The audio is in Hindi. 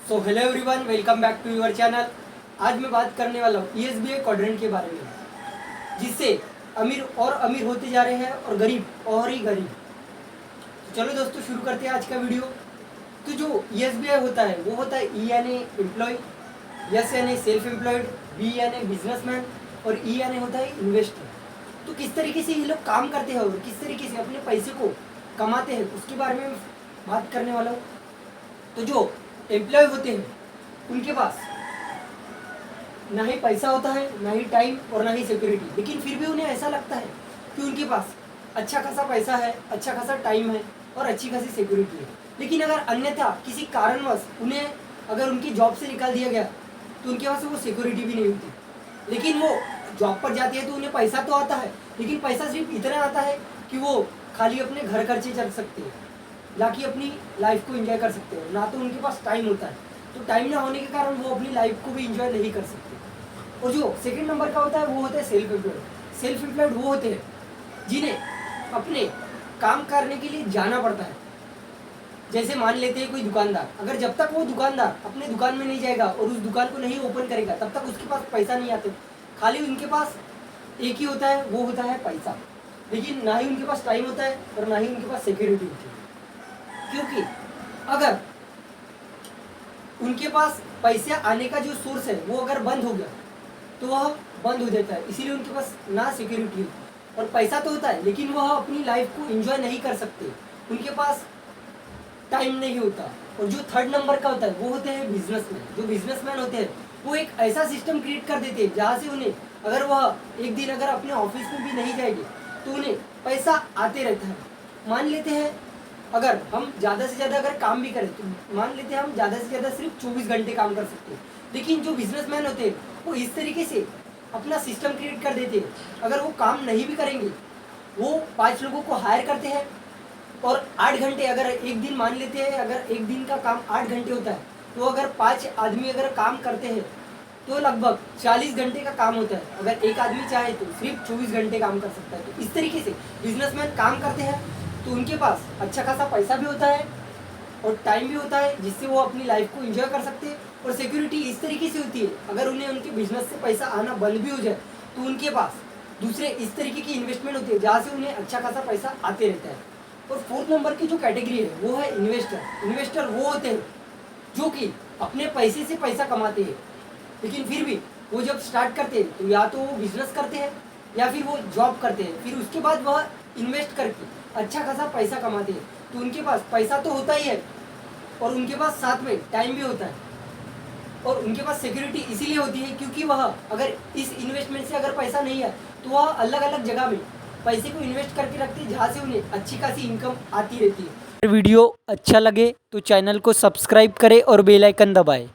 So hello everyone, welcome back to your channel. आज मैं बात करने वाला हूँ ESBI क्वाड्रेंट के बारे में, जिससे अमीर और अमीर होते जा रहे हैं और गरीब और ही गरीब। तो चलो दोस्तों, शुरू करते हैं आज का वीडियो। तो जो ESBI होता है वो होता है E यानी एम्प्लॉय, S यानी सेल्फ एम्प्लॉयड, B यानी बिजनेसमैन और E यानी होता है इन्वेस्टर। तो किस तरीके से ये लोग काम करते हैं और किस तरीके से अपने पैसे को कमाते हैं उसके बारे में बात करने वाला हूँ। तो जो एम्प्लॉय होते हैं उनके पास ना ही पैसा होता है, ना ही टाइम और ना ही सिक्योरिटी, लेकिन फिर भी उन्हें ऐसा लगता है कि उनके पास अच्छा खासा पैसा है, अच्छा खासा टाइम है और अच्छी खासी सिक्योरिटी है। लेकिन अगर अन्यथा किसी कारणवश उन्हें अगर उनकी जॉब से निकाल दिया गया तो उनके पास वो सिक्योरिटी भी नहीं होती। लेकिन वो जॉब पर जाते हैं तो उन्हें पैसा तो आता है, लेकिन पैसा सिर्फ इतना आता है कि वो खाली अपने घर खर्चे चल सकते हैं, बाकी अपनी लाइफ को एंजॉय कर सकते हैं। ना तो उनके पास टाइम होता है, तो टाइम ना होने के कारण वो अपनी लाइफ को भी एंजॉय नहीं कर सकते। और जो सेकंड नंबर का होता है वो होता है सेल्फ एम्प्लॉयड। सेल्फ एम्प्लॉयड वो होते हैं जिन्हें अपने काम करने के लिए जाना पड़ता है। जैसे मान लेते हैं कोई दुकानदार, अगर जब तक वो दुकानदार अपने दुकान में नहीं जाएगा और उस दुकान को नहीं ओपन करेगा तब तक उसके पास पैसा नहीं आते। खाली उनके पास एक ही होता है, वो होता है पैसा। लेकिन ना ही उनके पास टाइम होता है और ना ही उनके पास सिक्योरिटी होती है। क्योंकि अगर उनके पास पैसे आने का जो सोर्स है वो अगर बंद हो गया तो वह बंद हो जाता है, इसीलिए उनके पास ना सिक्योरिटी है और पैसा तो होता है, लेकिन वह अपनी लाइफ को एंजॉय नहीं कर सकते, उनके पास टाइम नहीं होता। और जो थर्ड नंबर का होता है वो होते हैं बिजनेसमैन। जो बिजनेसमैन होते हैं वो एक ऐसा सिस्टम क्रिएट कर देते हैं जहाँ से उन्हें अगर वह एक दिन अगर अपने ऑफिस में भी नहीं जाएंगे तो उन्हें पैसा आते रहता है। मान लेते हैं अगर हम ज़्यादा से ज़्यादा अगर काम भी करें तो मान लेते हैं हम ज़्यादा से ज़्यादा सिर्फ 24 घंटे काम कर सकते हैं, लेकिन जो बिजनेसमैन होते हैं वो इस तरीके से अपना सिस्टम क्रिएट कर देते हैं, अगर वो काम नहीं भी करेंगे वो 5 लोगों को हायर करते हैं और 8 घंटे, अगर एक दिन मान लेते हैं अगर एक दिन का काम 8 घंटे होता है तो अगर 5 आदमी अगर काम करते हैं तो लगभग 40 घंटे का काम होता है। अगर एक आदमी चाहे तो सिर्फ 24 घंटे काम कर सकता है। तो इस तरीके से बिजनेसमैन काम करते हैं, तो उनके पास अच्छा खासा पैसा भी होता है और टाइम भी होता है जिससे वो अपनी लाइफ को एंजॉय कर सकते हैं। और सिक्योरिटी इस तरीके से होती है, अगर उन्हें उनके बिजनेस से पैसा आना बंद भी हो जाए तो उनके पास दूसरे इस तरीके की इन्वेस्टमेंट होती है जहाँ से उन्हें अच्छा खासा पैसा आते रहता है। और फोर्थ नंबर की जो कैटेगरी है वो है इन्वेस्टर। इन्वेस्टर वो होते हैं जो कि अपने पैसे से पैसा कमाते हैं, लेकिन फिर भी वो जब स्टार्ट करते हैं तो या तो वो बिजनेस करते हैं या फिर वो जॉब करते हैं, फिर उसके बाद वह इन्वेस्ट करके अच्छा खासा पैसा कमाते हैं। तो उनके पास पैसा तो होता ही है और उनके पास साथ में टाइम भी होता है और उनके पास सिक्योरिटी इसीलिए होती है क्योंकि वह अगर इस इन्वेस्टमेंट से अगर पैसा नहीं है तो वह अलग अलग जगह में पैसे को इन्वेस्ट करके रखते हैं जहाँ से उन्हें अच्छी खासी इनकम आती रहती है। वीडियो अच्छा लगे तो चैनल को सब्सक्राइब करें और बेल आइकन दबाएं।